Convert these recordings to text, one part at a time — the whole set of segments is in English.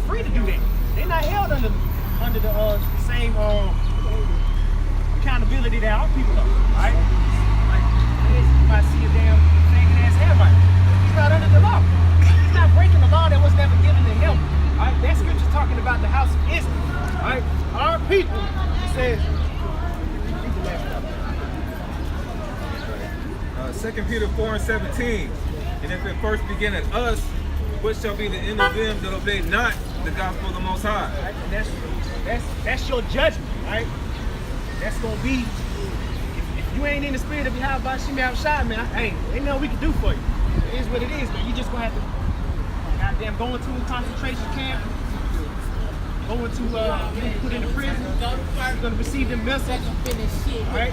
free to do that. They're not held under the same accountability that our people are. Right? Like you might see a damn faggot ass Hamite. He's not under the law. He's not breaking the law that was never given to him. Right? That scripture's talking about the house of Israel. Right? Our people, it says. 2 Peter 4:17. And if it first begin at us, what shall be the end of them that obey not the gospel of the Most High? Right? And that's your judgment, right? That's gonna be if you ain't in the spirit of Yahweh Bashim outside, man. Hey, ain't nothing we can do for you. It is what it is, man. You just gonna have to goddamn go into a concentration camp, go into get put in the prison. You're gonna receive them missiles. All right.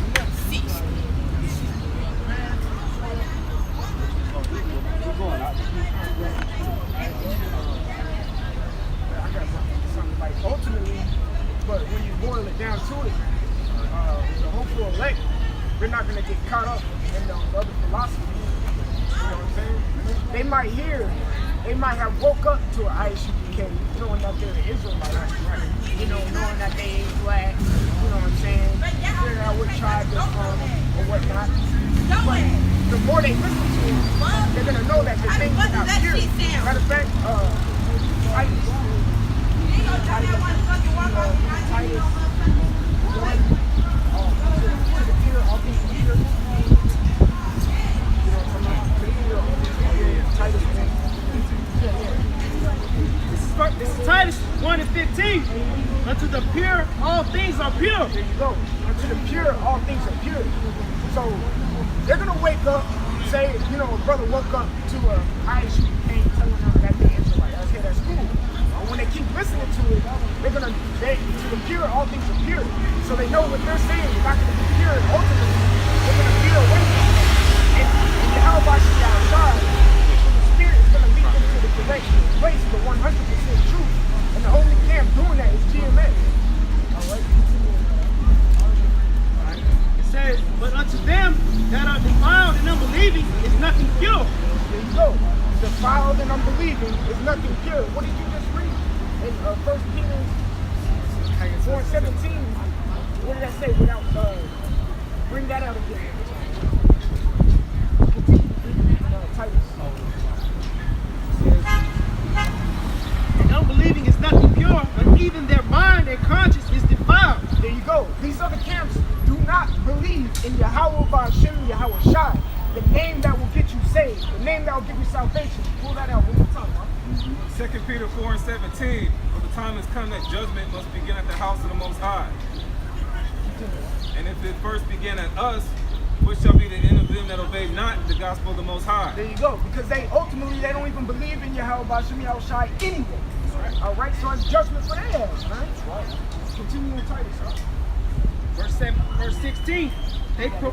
Ultimately, but when you boil it down to it, the hopeful elect, we're not going to get caught up in the other philosophies. You know what I'm saying? They might have woke up to an ISUPK, knowing that they're an Israelite, right? You know, knowing that they ain't black, you know what I'm saying? Figuring out what tribe they're from or whatnot. But the more they listen to it, they're going to know that the things are not pure. Matter of fact, Titus 1, to the pure, all things are pure. You know what I'm talking about? To the pure, all things are pure. Titus 1. This is Titus 1:15. Unto the pure, all things are pure. There you go. Unto the pure, all things are pure. So they're gonna wake up, say, you know, a brother woke up to a ISU thing telling them that they Israelite. Okay, that's cool. But when they keep listening to it, to the pure, all things are pure. So they know what they're saying is not gonna be pure. Ultimately, they're gonna veer away from it. And Yahweh Bashim outside, the Spirit is gonna lead them to the correct place, the 100% truth. And the only camp doing that is GMS. Alright? It says, but unto them that are defiled and unbelieving is nothing pure. There you go. Defiled and unbelieving is nothing pure. What did you just read? In 1 Peter 4:17. What did that say? Without bring that out again. Titus. And unbelieving is nothing pure, but even their mind and conscience is defiled. There you go. These other camps do not believe in Yahweh Bashim, Yahweh Shai, the name that will get you saved, the name that will give you salvation. Pull that out one more time, huh? 2 Peter 4:17. For the time has come that judgment must begin at the house of the Most High. And if it first begin at us, what shall be the end of them that obey not the gospel of the Most High? There you go. Because they don't even believe in Yahweh Bashim, Yahweh Shai anyway. All right, so it's judgment for their ass, man. Right. Continue in Titus, huh? Verse 16. They give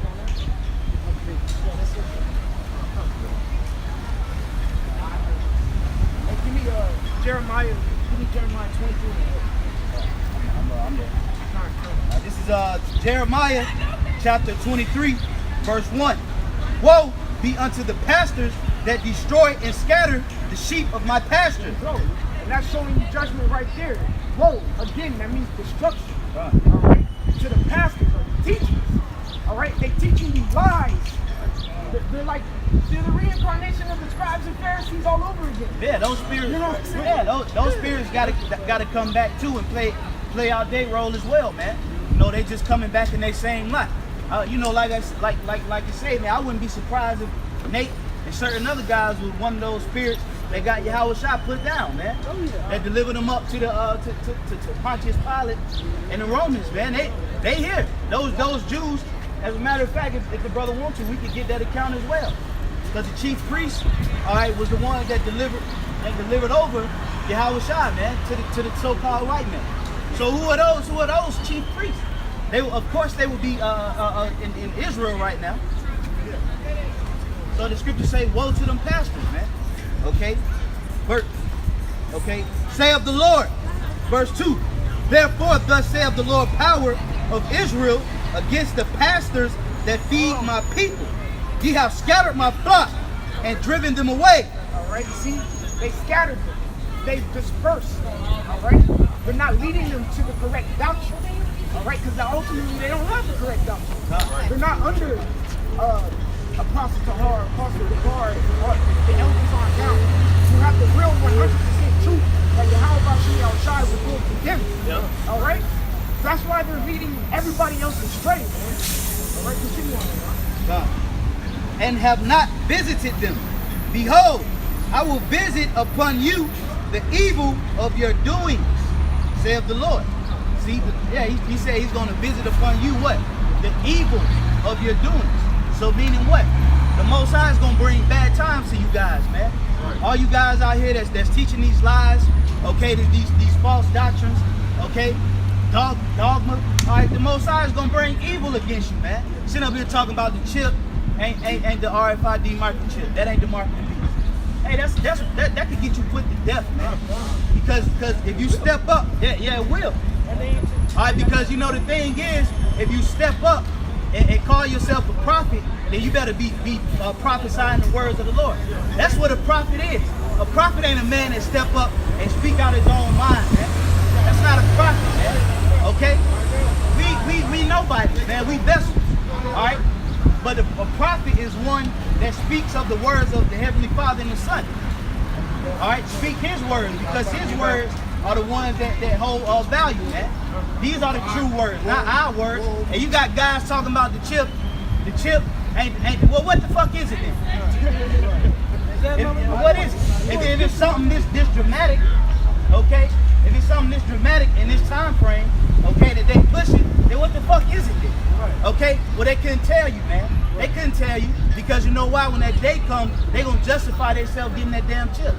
me Jeremiah 23. I'm there. This is Jeremiah chapter 23, verse 1. Woe be unto the pastors that destroy and scatter the sheep of my pasture. And that's showing you judgment right there. Woe, again, that means destruction. All right? To the pastors or the teachers. All right? They teaching you lies. They're the reincarnation of the scribes and Pharisees all over again. Yeah, those spirits. You know what I'm saying? Yeah, those spirits gotta come back too and play out their role as well, man. You know, they just coming back in their same life. You know, like you say, man, I wouldn't be surprised if Nate and certain other guys with one of those spirits that got Yahweh Shai put down, man. Oh, yeah. That delivered them up to the to Pontius Pilate and the Romans, man. They here. Those Jews. As a matter of fact, if the brother wants to, we could get that account as well. Because the chief priest, all right, was the one that delivered over Yahweh Shai, man, to the so-called white man. So who are those chief priests? Of course they would be in Israel right now. So the scriptures say, woe to them pastors, man. Okay? Say of the Lord, verse 2. Therefore, thus saith the Lord, power of Israel, against the pastors that feed my people. Ye have scattered my flock and driven them away. All right, see, they scattered them. they've dispersed, all right? They're not leading them to the correct doctrine, all right? Because ultimately they don't have the correct doctrine. They're not under Apostle Tahar, Apostle Gabar, or the elders on down. You have the real 100% truth that Yahweh Shai outside was doing to them, all right? That's why they're leading everybody else astray, man. All right, continue on, man. And have not visited them. Behold, I will visit upon you the evil of your doings, saith the Lord. See, he said he's going to visit upon you what? The evil of your doings. So meaning what? The Most High is going to bring bad times to you guys, man. Right. All you guys out here that's teaching these lies, okay, these false doctrines, okay, dogma. All right, the Most High is going to bring evil against you, man. Sitting up here talking about the chip ain't the RFID marking chip. That ain't the marking piece. Hey, that could get you put to death, man. Because if you step up, yeah, it will. All right, because you know the thing is, if you step up and call yourself a prophet, then you better be prophesying the words of the Lord. That's what a prophet is. A prophet ain't a man that step up and speak out his own mind, man. That's not a prophet, man. Okay? We nobody, man. We vessels. All right? But a prophet is one that speaks of the words of the Heavenly Father and the Son. All right? Speak his words, because his words are the ones that hold value, man. These are the true words, not our words. And you got guys talking about the chip. The chip ain't well, what the fuck is it then? What is it? If it's something this dramatic, okay? If it's something this dramatic in this time frame, okay, that they push it, then what the fuck is it then? Okay? Well, they couldn't tell you, man. They couldn't tell you because you know why? When that day comes, they gonna justify themselves getting that damn chip.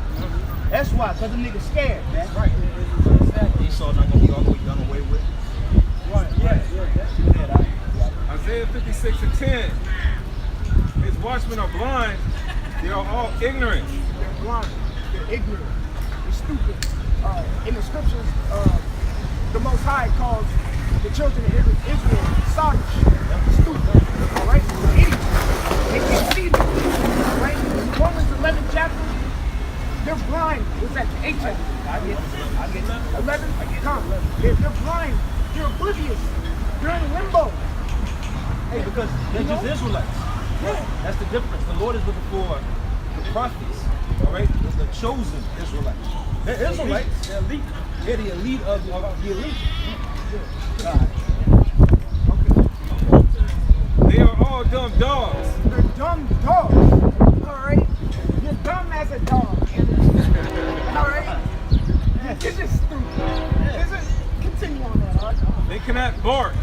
That's why, because them niggas scared, man. Right. Esau not gonna be all the way done away with. Right. Isaiah 56:10. His watchmen are blind. They are all ignorant. They're blind. They're ignorant. They're stupid. In the scriptures, the Most High calls the children of Israel sottish, stupid. All right, idiots. They can't see them. All right. Romans 11 chapter. They're blind. What's that? 8 chapter. I get it. 11. Come. They're blind. They're oblivious. They're in limbo. Hey, because they're just Israelites. Yeah. That's the difference. The Lord is looking for the prophets, all right? The chosen Israelites. They're Israelites. They're elite. They're the elite of the elite. Okay. They are all dumb dogs. They're dumb dogs. All right? You're dumb as a dog. All right? This is stupid. Continue on that, all right? They cannot bark.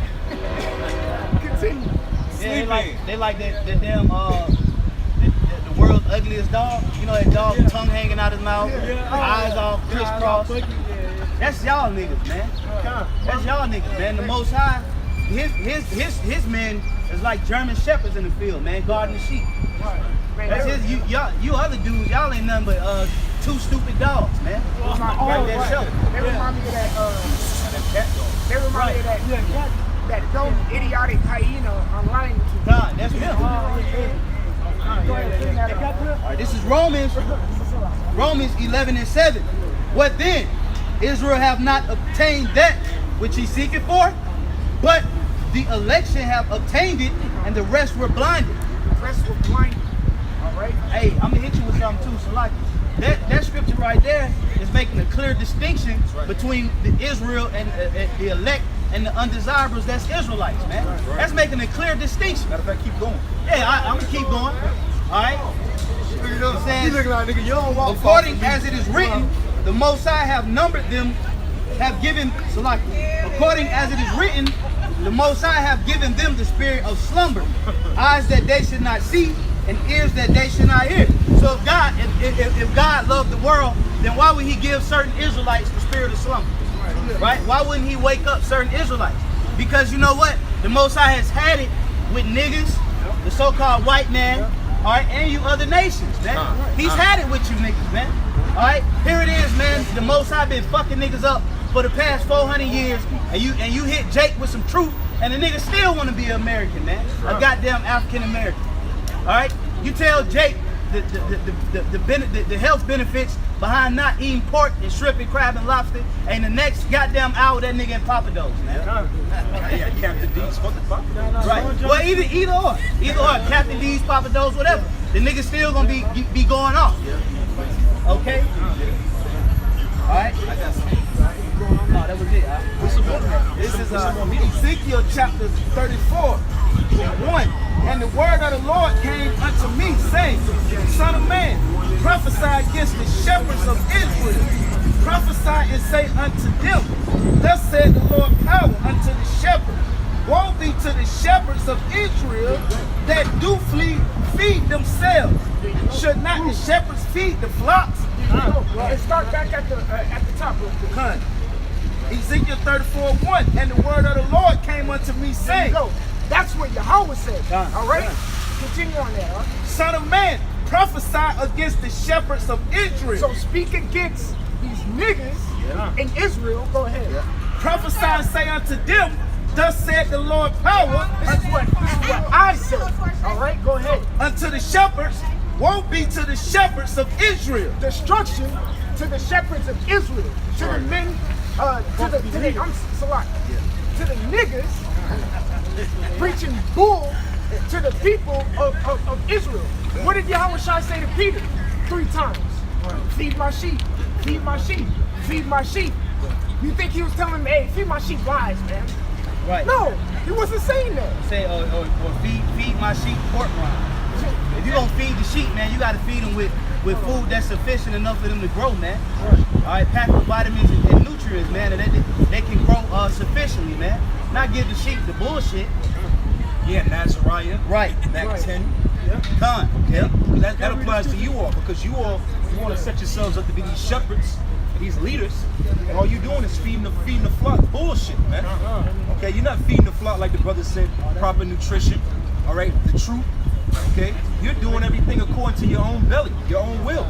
Continue. Yeah, they like that damn the world's ugliest dog. You know that dog, tongue hanging out his mouth, eyes all crisscrossed. That's y'all niggas, man. That's y'all niggas, man. The Most High, his men is like German shepherds in the field, man, guarding the sheep. That's his. You other dudes, y'all ain't nothing but two stupid dogs, man. They remind me of that. They remind me of that dumb idiotic hyena on Lion King. God, that's him. All right, this is Romans 11:7. What then? Israel have not obtained that which he seeketh for, but the election have obtained it, and the rest were blinded. The rest were blinded. All right. Hey, I'm gonna hit you with something too, so like that scripture right there is making a clear distinction between the Israel and the elect and the undesirables. That's Israelites, man. That's making a clear distinction. Matter of fact, keep going. Yeah, I'm gonna keep going. All right. You looking like nigga, you don't walk. According as it is written, the Most High have numbered them, have given. So like, according as it is written, the Most High have given them the spirit of slumber, eyes that they should not see, and ears that they should not hear. So if God loved the world, then why would he give certain Israelites the spirit of slumber? Right? Why wouldn't he wake up certain Israelites? Because you know what? The Most High has had it with niggas, the so-called white man, all right, and you other nations, man. He's had it with you niggas, man. All right? Here it is, man. The Most High been fucking niggas up for the past 400 years, and you hit Jake with some truth, and the nigga still want to be an American, man. A goddamn African American. All right? You tell Jake the health benefits behind not eating pork and shrimp and crab and lobster, and the next goddamn hour that nigga in Papados, man. Yeah, Captain D's fucking Papados. Right. Well, either or, Captain D's, Papados, whatever. The nigga still gonna be going off. Okay. All right. I got something. Oh, that was it. This is Ezekiel chapter 34:1. And the word of the Lord came unto me, saying, Son of man, prophesy against the shepherds of Israel. Prophesy and say unto them, Thus said the Lord power unto the shepherds. Woe be to the shepherds of Israel that do feed themselves. Should not the shepherds feed the flocks? Let's start back at the top real quick. Ezekiel 34:1. And the word of the Lord came unto me, saying, That's what Yahweh said. All right? Continue on there. Son of man, prophesy against the shepherds of Israel. So speak against these niggas in Israel. Go ahead. Prophesy and say unto them, Thus said the Lord power. This is what I said. All right? Go ahead. Unto the shepherds, woe be to the shepherds of Israel. Destruction to the shepherds of Israel. To the men, to the niggas preaching bull to the people of Israel. What did Yahweh Shai say to Peter 3 times? Feed my sheep, feed my sheep, feed my sheep. You think he was telling him, hey, feed my sheep lies, man? Right. No, he wasn't saying that. Say, or feed my sheep pork rinds. If you're gonna feed the sheep, man, you gotta feed them with food that's sufficient enough for them to grow, man. All right, packed with vitamins and nutrients, man, and they can grow sufficiently, man. Not give the sheep the bullshit. Yeah, Nazariah. Right. Back 10. Yeah. Con. Yeah. That applies to you all, because you want to set yourselves up to be these shepherds, these leaders, and all you doing is feeding the flock. Bullshit, man. Okay, you're not feeding the flock like the brother said, proper nutrition. All right, the truth. Okay, you're doing everything according to your own belly, your own will.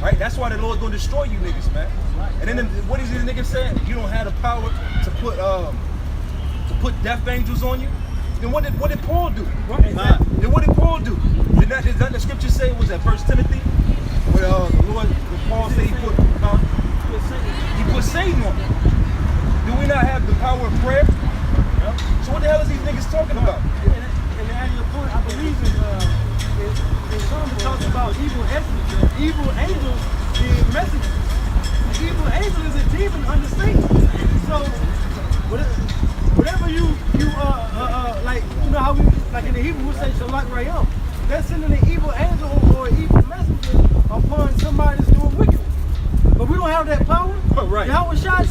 Right? That's why the Lord's gonna destroy you niggas, man. And then what is this nigga saying? You don't have the power to put death angels on you. Then what did Paul do? Then what did Paul do? Did that the scripture say it was at 1 Timothy? Where Paul said he put Satan on you. Do we not have the power of prayer? So what the hell is these niggas talking about? And to add your point, I believe in Psalm it talks about evil angels being messengers. An evil angel is a demon under Satan. So whatever you like, you know how we like in the Hebrew we say Shalak Rayam. They're sending an evil angel or an evil messenger upon somebody that's doing wicked. But we don't have that power. Right. Yahweh Shai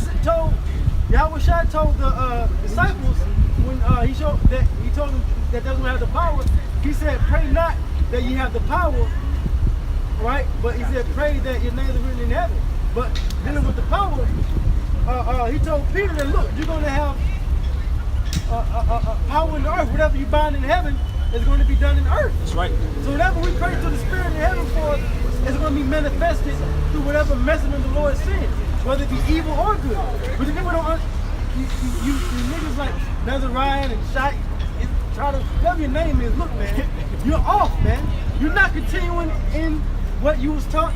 told the disciples when he told them that they don't have the power. He said, "Pray not that you have the power, right? But he said, pray that your names are written in heaven." But dealing with the power, he told Peter that look, you're going to have power in the earth. Whatever you bind in heaven is going to be done in earth. That's right. So whatever we pray to the Spirit in heaven for is going to be manifested through whatever messenger the Lord sends, whether it be evil or good. But the people don't. You niggas like Nazariah and Shai, try to whatever your name is. Look, man, you're off, man. You're not continuing in what you was taught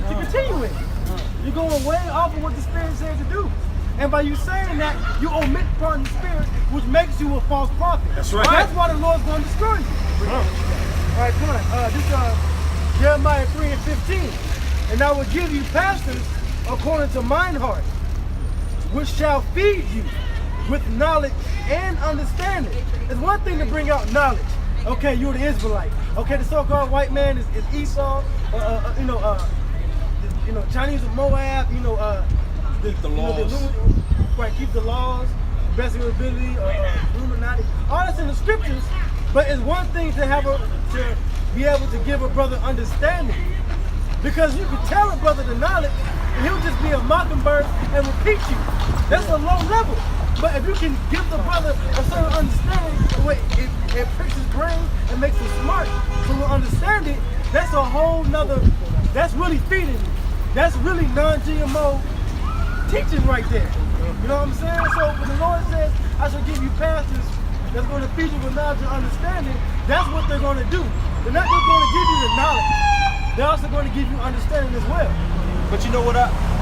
to continue in. You're going way off of what the Spirit said to do. And by you saying that, you omit part of the Spirit, which makes you a false prophet. That's right. That's why the Lord's going to destroy you. All right, come on. This Jeremiah 3:15. And I will give you pastors according to mine heart, which shall feed you with knowledge and understanding. It's one thing to bring out knowledge. Okay, you're the Israelite. Okay, the so-called white man is Esau. Chinese of Moab. Keep the laws. Keep the laws. Best of your ability. Illuminati. All that's in the scriptures. But it's one thing to be able to give a brother understanding, because you can tell a brother the knowledge, and he'll just be a mockingbird and repeat you. That's a low level. But if you can give the brother a certain understanding, the way it pricks his brain and makes him smart, so we'll understand it, that's a whole nother, that's really feeding you. That's really non-GMO teaching right there. You know what I'm saying? So when the Lord says, I shall give you pastors that's going to feed you with knowledge and understanding, that's what they're going to do. They're not just going to give you the knowledge. They're also going to give you understanding as well. But you know what?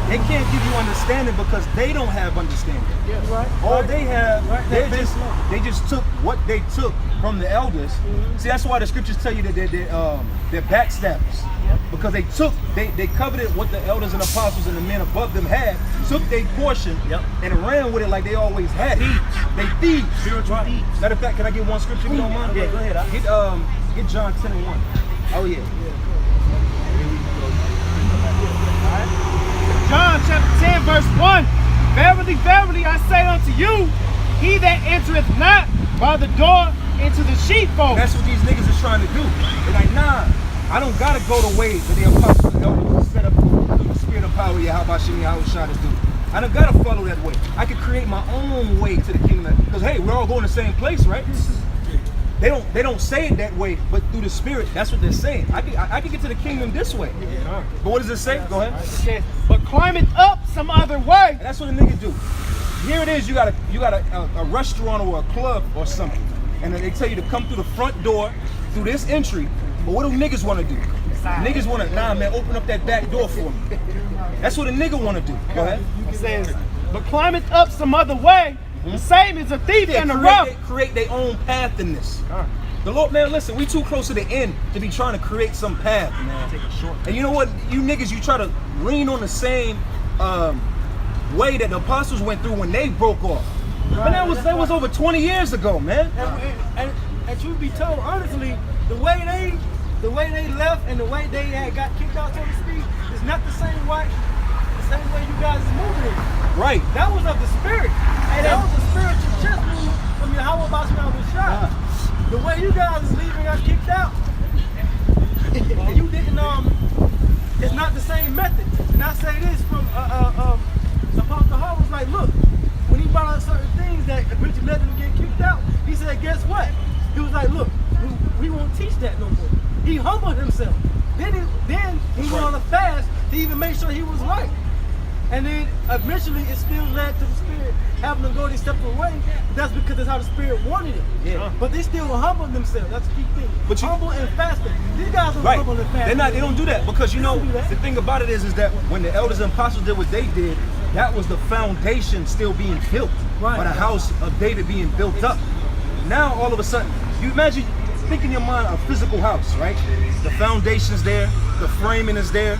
They can't give you understanding because they don't have understanding. Yeah, right. All they have, Right, they that just baseline. they just took what they took from the elders. See, that's why the scriptures tell you that they're backstabbers. Because they coveted what the elders and apostles and the men above them had, took their portion and ran with it like they always had it. They thieves. Spiritual thieves. Matter of fact, can I get one scripture if you don't mind? Yeah, go ahead. Get John 10:1. Oh yeah. John chapter 10, verse 1. Verily, verily, I say unto you, he that entereth not by the door into the sheepfold. That's what these niggas is trying to do. They're like, nah, I don't gotta go the way that the apostles and elders set up through the spirit of power, Yahweh Shemi Yahushua do. I don't gotta follow that way. I can create my own way to the kingdom. Because hey, we're all going the same place, right? They don't say it that way, but through the spirit, that's what they're saying. I can get to the kingdom this way. But what does it say? Go ahead. It says, but climb it up some other way. And that's what the niggas do. Here it is, you got a restaurant or a club or something, and then they tell you to come through the front door, through this entry. But what do niggas want to do? Niggas want to, nah man, open up that back door for me. That's what a nigga want to do. Go ahead. It says, but climb it up some other way. The same as a thief and a robber. Create their own path in this. The Lord, man, listen, we too close to the end to be trying to create some path, man. Take a short. And you know what? You niggas, you try to lean on the same way that the apostles went through when they broke off. But that was over 20 years ago, man. And truth be told, honestly, the way they left and the way they had got kicked out, so to speak, is not the same way you guys is moving it. Right. That was of the spirit. And that was a spiritual chess move from Yahweh Bashman was shot. The way you guys is leaving got kicked out. And you didn't it's not the same method. And I say this from Apostle Hall was like, look, when he brought out certain things that eventually led them to get kicked out, he said, guess what? He was like, look, we won't teach that no more. He humbled himself. Then he went on a fast to even make sure he was right. And then eventually it still led to the spirit having them go these separate ways. But that's because that's how the spirit wanted it. Yeah. But they still humbled themselves. That's the key thing. But humble and fasting. These guys are right. humble and fasting. They don't do that because you know the thing about it is that when the elders and apostles did what they did, that was the foundation still being built. Right. By the house of David being built up. Now all of a sudden, you imagine, think in your mind a physical house, right? The foundation's there, the framing is there,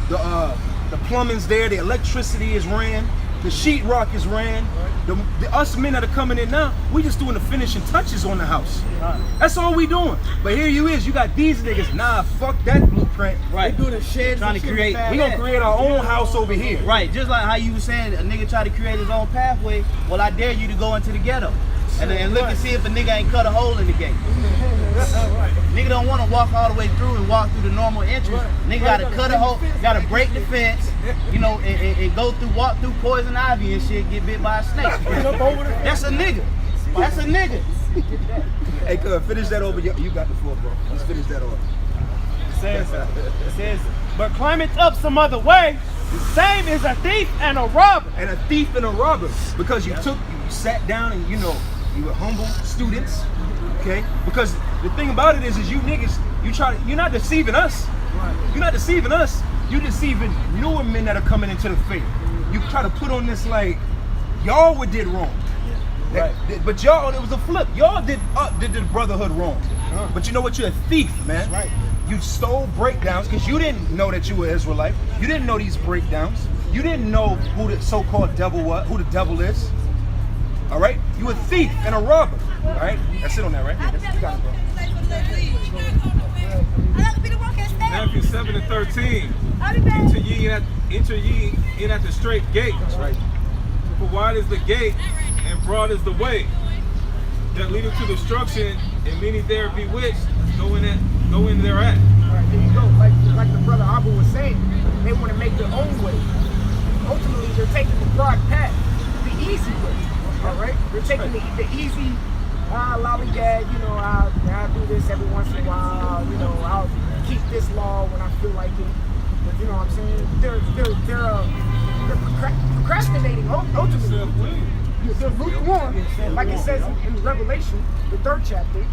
the plumbing's there, the electricity is ran, the sheetrock is ran. Us men that are coming in now, we just doing the finishing touches on the house. That's all we doing. But here you got these niggas, nah, fuck that blueprint. Right. They doing the sheds. Trying to create. We gonna create our own house over here. Right, just like how you were saying a nigga try to create his own pathway. Well, I dare you to go into the ghetto and look and see if a nigga ain't cut a hole in the gate. Nigga don't want to walk all the way through and walk through the normal entrance. Nigga gotta cut a hole, gotta break the fence, you know, and walk through poison ivy and shit, get bit by a snake. That's a nigga. That's a nigga. Hey, cuz, finish that over. You got the floor, bro. Let's finish that over. It says, but climb it up some other way. The same as a thief and a robber. And a thief and a robber. Because you sat down and you were humble students. Okay? Because the thing about it is you niggas, you're not deceiving us. You're not deceiving us. You're deceiving newer men that are coming into the faith. You try to put on this like, y'all did wrong. Right. But y'all, it was a flip. Y'all did the brotherhood wrong. But you know what? You're a thief, man. That's right. You stole breakdowns because you didn't know that you were Israelite. You didn't know these breakdowns. You didn't know who the so-called devil was, who the devil is. All right? You a thief and a robber. All right? That's it on that, right? Yeah, you got it, bro. Matthew 7:13. Enter ye in at the straight gate. That's right. For wide is the gate and broad is the way that leadeth to destruction, and many there bewitched go in thereat. Right, there you go. Like the brother Abu was saying, they want to make their own way. Ultimately, they're taking the broad path, the easy way. All right, they're taking the easy. Lollygag, I'll do this every once in a while. I'll keep this law when I feel like it. But you know what I'm saying? They're procrastinating ultimately. They're lukewarm, like it says in Revelation, the 3rd chapter.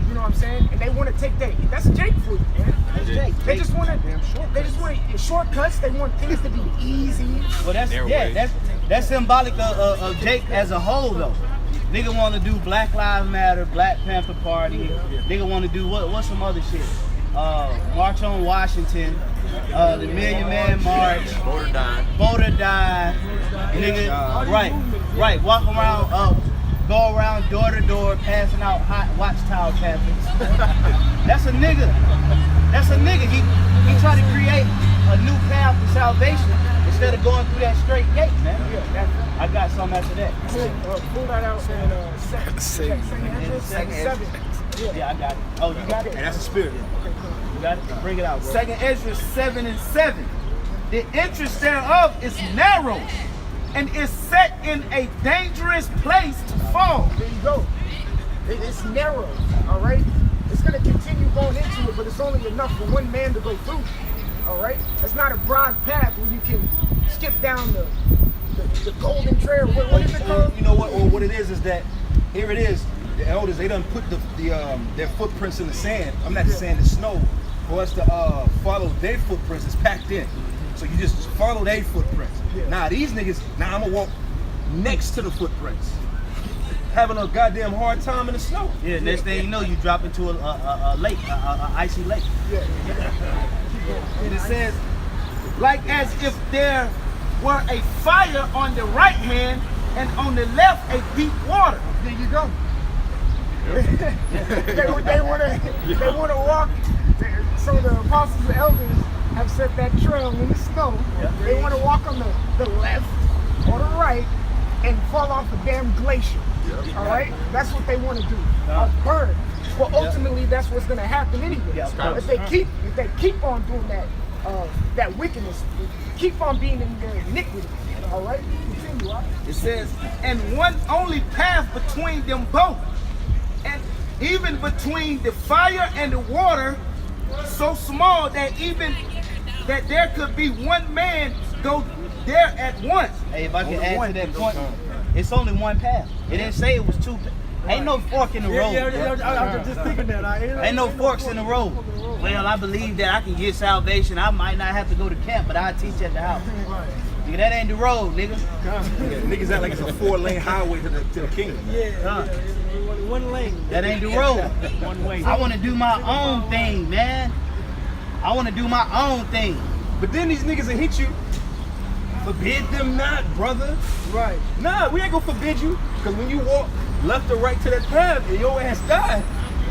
You know what I'm saying? And they want to take that. That's Jake for you, man. That's Jake. They just want to. They just want shortcuts. They want things to be easy. Well, that's symbolic of Jake as a whole, though. Nigga want to do Black Lives Matter, Black Panther Party. Nigga want to do what's some other shit? March on Washington, the Million Man March, voter die. Nigga, right. Walk around, go around door to door, passing out hot watchtower tablets. That's a nigga. He tried to create a new path to salvation instead of going through that straight gate, man. I got some after that. Pull that out in second 7. Yeah, I got it. Oh, you got it? And that's the spirit. You got it? Bring it out, bro. 2 Ezra 7 and 7. The entrance thereof is narrow and is set in a dangerous place to fall. There you go. It's narrow, all right? It's going to continue going into it, but it's only enough for one man to go through, all right? It's not a broad path where you can skip down the golden trail. What is it called? You know what it is that here it is. The elders, they done put their footprints in the sand. I'm not saying the snow. For us to follow their footprints, it's packed in. So you just follow their footprints. Yeah. Nah, these niggas, I'm gonna walk next to the footprints. Having a goddamn hard time in the snow. Yeah, next thing you know, you drop into a lake, a icy lake. Yeah. And it says, like as if there were a fire on the right hand and on the left a deep water. There you go. they want to walk. So the apostles and elders have set that trail in the snow. They want to walk on the left or the right and fall off a damn glacier. All right, that's what they want to do. Burn. Well, ultimately, that's what's going to happen anyway. If they keep on doing that wickedness, keep on being in their iniquity. All right, continue. All right? It says, and one only path between them both, and even between the fire and the water, so small that there could be one man go there at once. Hey, if I can add to that point, it's only one path. It didn't say it was two. Ain't no fork in the road. I was just thinking that. Ain't no forks in the road. Well, I believe that I can get salvation. I might not have to go to camp, but I teach at the house. Nigga, that ain't the road, nigga. Niggas act like it's a 4-lane highway to the kingdom. One lane. That ain't the road. One way. I want to do my own thing, man. I want to do my own thing. But then these niggas will hit you. Forbid them not, brother. Right. Nah, we ain't gonna forbid you. Because when you walk left or right to that path and your ass die,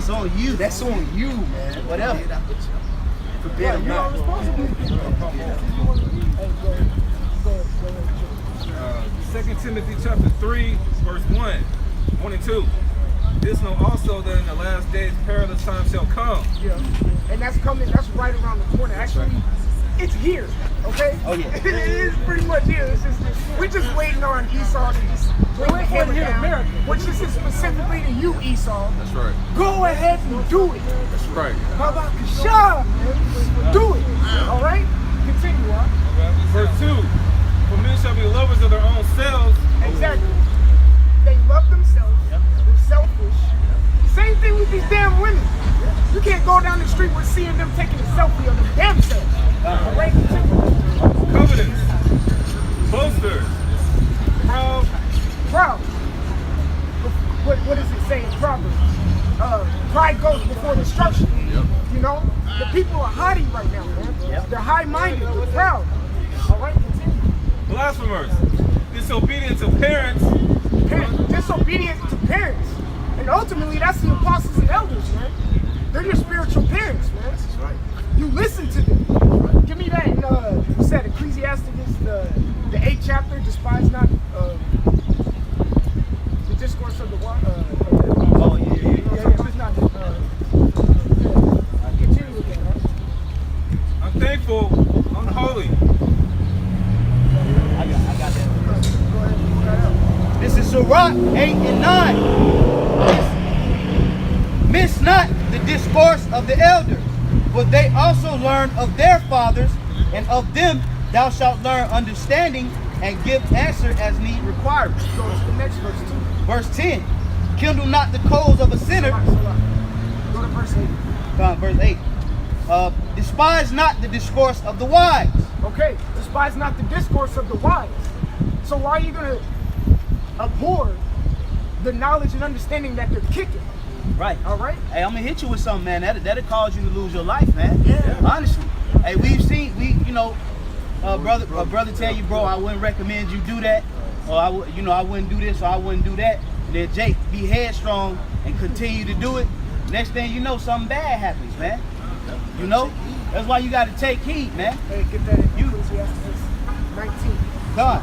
It's on you. that's on you, man. Whatever. Forbid them You're not. responsible. 2 Timothy chapter 3, verse 1 and 2. This know also that in the last days perilous times shall come. Yeah. And that's coming. That's right around the corner. Actually, it's here. Okay. Oh, yeah. It is pretty much here. It's just, we're just waiting on Esau to just bring the hammer down. Which is specifically to you, Esau. That's right. Go ahead and do it. That's right. How about Kasha? Do it. All right. Continue on. Verse 2. For men shall be lovers of their own selves. Exactly. They love themselves. They're selfish. Same thing with these damn women. You can't go down the street with seeing them taking a selfie of their damn selves. All right. Covetous. Boasters. Proud. Proud. What does it say in Proverbs? Pride goes before destruction. You know, the people are haughty right now, man. They're high-minded. They're proud. All right, continue. Blasphemers. Disobedient to parents. Disobedient to parents. And ultimately, that's the apostles and elders, man. They're your spiritual parents, man. That's right. You listen to them. Give me that. You said Ecclesiastes, the 8th chapter, despise not the discourse of the water. Oh, yeah. It's not. Continue with that, right? Unthankful. Unholy. I got that. Go ahead and pull that out. This is Sirach 8 and 9. Miss not the discourse of the elders, for they also learn of their fathers, and of them thou shalt learn understanding, and give answer as need requires. Go to the next verse, too. Verse 10. Kindle not the coals of a sinner. verse 8. Verse 8. Despise not the discourse of the wise. Okay, despise not the discourse of the wise. So why are you going to abhor the knowledge and understanding that they're kicking? Right. All right? Hey, I'm gonna hit you with something, man. That'll cause you to lose your life, man. Yeah. Honestly. Hey, brother tell you, bro, I wouldn't recommend you do that, or I wouldn't do this, or I wouldn't do that. And then Jake be headstrong and continue to do it. Next thing you know, something bad happens, man. You know? That's why you gotta take heed, man. Hey, get that in Ecclesiastes 19. God.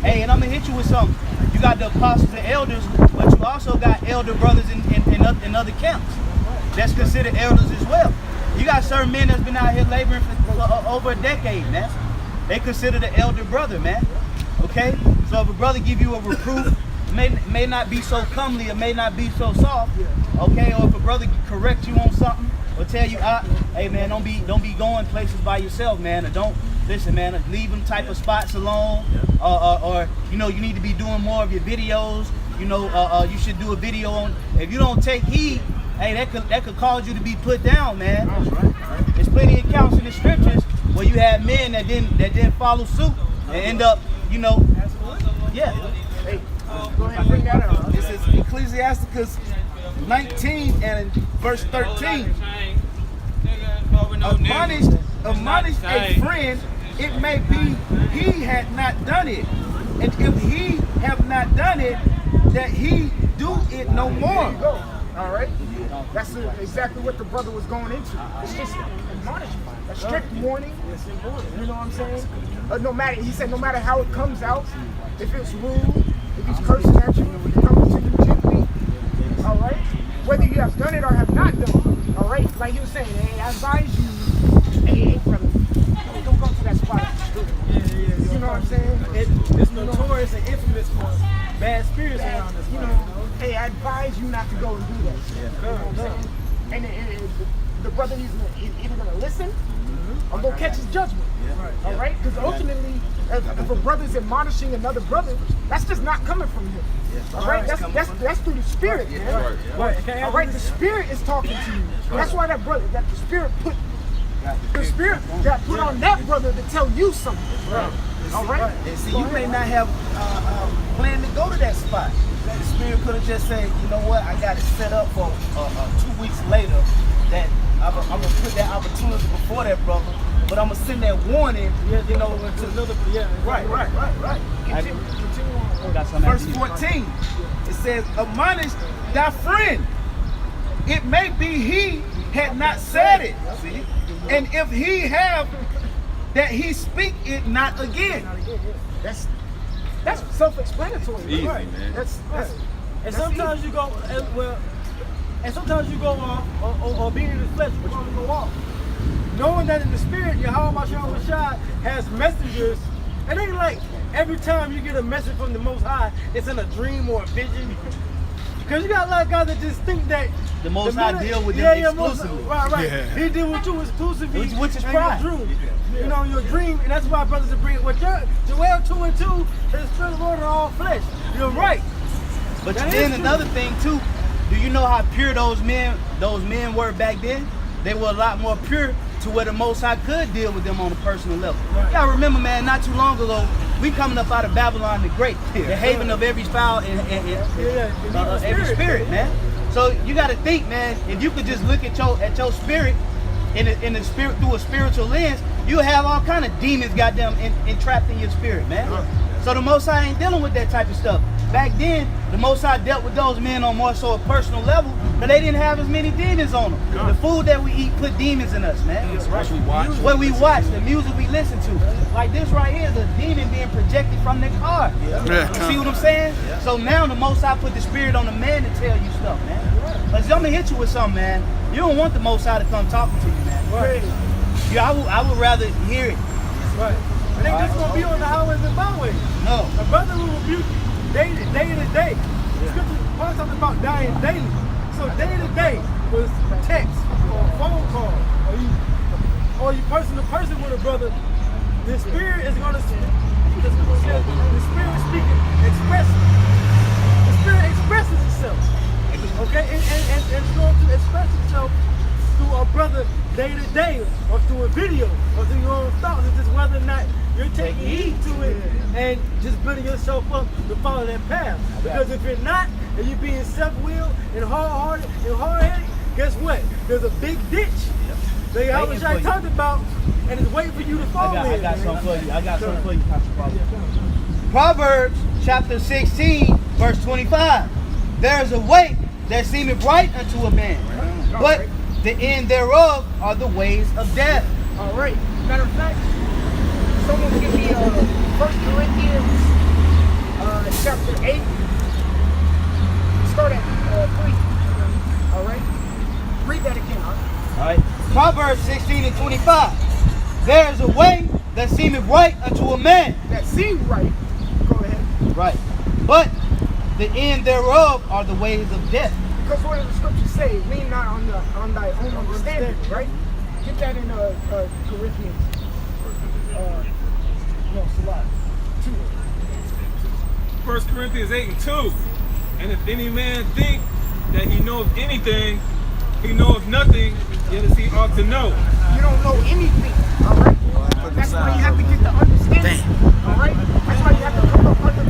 Hey, and I'm gonna hit you with something. You got the apostles and elders, but you also got elder brothers in other camps. That's considered elders as well. You got certain men that's been out here laboring for over a decade, man. They consider the elder brother, man. Okay? So if a brother give you a reproof, may not be so comely, it may not be so soft, okay? Or if a brother correct you on something, or tell you, hey man, don't be going places by yourself, man, or don't listen, man, leave them type of spots alone, or you need to be doing more of your videos. You should do a video on. If you don't take heed, hey, that could cause you to be put down, man. There's plenty of accounts in the scriptures where you had men that didn't follow suit and end up, yeah. Hey, go ahead and bring that out. This is Ecclesiasticus 19 and verse 13. Admonish a friend, it may be he had not done it. And if he have not done it, that he do it no more. Go. All right? That's exactly what the brother was going into. It's just admonishment. A strict warning. You know what I'm saying? He said no matter how it comes out, if it's rude, if he's cursing at you, if he's coming to you gently, all right? Whether you have done it or have not done it, all right? Like he was saying, hey, I advise you, hey, brother, don't go to that spot. You know what I'm saying? It's notorious and infamous for bad spirits around this. Hey, I advise you not to go and do that. You know what I'm saying? And the brother, he's either going to listen or go catch his judgment. All right? Because ultimately, if a brother's admonishing another brother, that's just not coming from him. All right? That's through the spirit, man. All right? The spirit is talking to you. That's why that the spirit got put on that brother to tell you something. All right? And see, you may not have planned to go to that spot. The spirit could have just said, you know what, I got it set up for 2 weeks later that I'm going to put that opportunity before that brother, but I'm going to send that warning, to another, right. Continue on. Verse 14, it says, admonish thy friend. It may be he had not said it. See? And if he have, that he speak it not again. That's self-explanatory. Easy, right? man. And sometimes you go off, or being in the flesh, but you go off. Knowing that in the spirit, Yahweh Shah has messengers, and ain't like every time you get a message from the Most High, it's in a dream or a vision. Because you got a lot of guys that just think that The Most High deal with them exclusively. Right. Yeah. He deal with you exclusively, which is in pride. your dream. Your dream, and that's why brothers are bringing. What Joel 2:2 is the spirit of the Lord in all flesh. You're right. But then another thing too, do you know how pure those men were back then? They were a lot more pure to where the Most High could deal with them on a personal level. Right. Y'all remember, man, not too long ago, we coming up out of Babylon the Great, the haven of every foul and every spirit, man. So you got to think, man, if you could just look at your spirit in the spirit through a spiritual lens, you'll have all kind of demons goddamn entrapped in your spirit, man. So the Most High ain't dealing with that type of stuff. Back then, the Most High dealt with those men on more so a personal level, but they didn't have as many demons on them. The food that we eat put demons in us, man. What we watch, the music we listen to. Like this right here is a demon being projected from the car. You see what I'm saying? So now the Most High put the spirit on the man to tell you stuff, man. But I'm gonna hit you with something, man. You don't want the Most High to come talking to you, man. Right. Yeah, I would rather hear it. Right. And they just gonna be on the highways and byways. No. A brother will rebuke you day to day. The scripture talks something about dying daily. So day to day was text or a phone call, or you person to person with a brother. The spirit is gonna speak. The spirit speaking, expressing. The spirit expresses itself. Okay, and it's going to express itself day to day, or through a video, or through your own thoughts. It's just whether or not you're taking heed to it and just building yourself up to follow that path. Because if you're not, and you're being self-willed and hard-hearted and hard-headed, guess what? There's a big ditch that I talked about, and it's waiting for you to fall in. I got something for you. I got something for you, Pastor Paulo. Proverbs chapter 16, verse 25. There is a way that seemeth right unto a man, but the end thereof are the ways of death. All right. Matter of fact, someone give me 1 Corinthians chapter 8. Start at 3. All right. Read that again. All right. Proverbs 16 and 25. There is a way that seemeth right unto a man. That seems right. Go ahead. Right. But the end thereof are the ways of death. Because what does the scripture say? Lean not on thy own understanding, right? Get that in Corinthians. Salah. 2. 1 Corinthians 8 and 2. And if any man think that he knoweth anything, he knoweth nothing, yet as he ought to know. You don't know anything, all right? That's why you have to get the understanding, all right? That's why you have to come up under